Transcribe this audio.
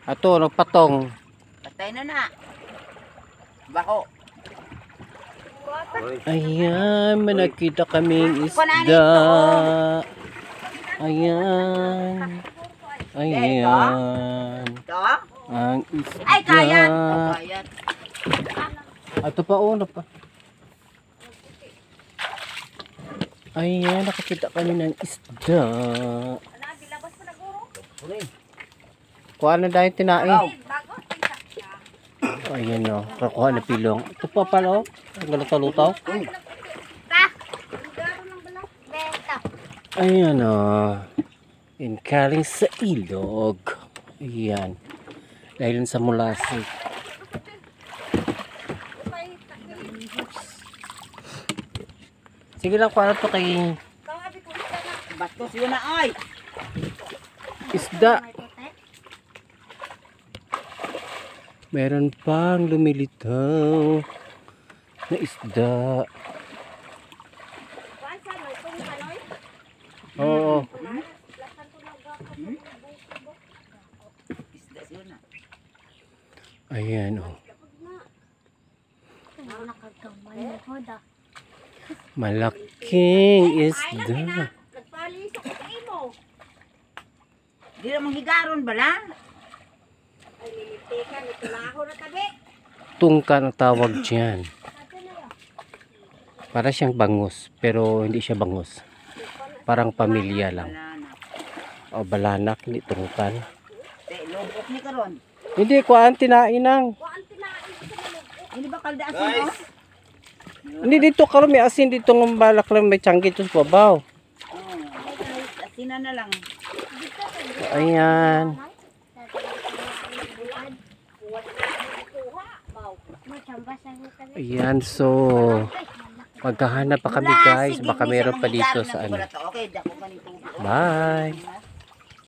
Ato, nagpatong. Patay na na. Bako. Ayan, may nakita kaming isda. Ayan. Ayan. Ito? Ang isda. Ay, kayat. Kayat. Ato pa, una pa. Ayan, nakakita kami ng isda. Kuha na dahil tinae. Ayan o, kakuha na pilong. Ito pa pala o, ang galutaw-lutaw. Ayan o, inkaling sa ilog. Ayan, dahil sa molasses. Sige lang, kuha na ito kay Bastos yun na ay. isda. Meron pang lumilitaw na isda. Oo. Isda yun na. Ayan o. Malaking isda. Di naman higaron ba lang? Tungkan ang tawag dyan. Para siyang bangus, pero hindi siya bangus. Parang pamilya lang. Balanak. O balanak, hindi tungkan. Lobok niya karon. Hindi, kuhaan tinainang. Hindi ba kalda asin o? Hindi dito karon may asin dito ng balak lang may tiyanggi ito sa babaw. Asinan na lang. Ayan. Ayan, so maghahanap pa kami guys. Baka meron pa dito sa ano. Okay, dako ka ni tubig. Bye.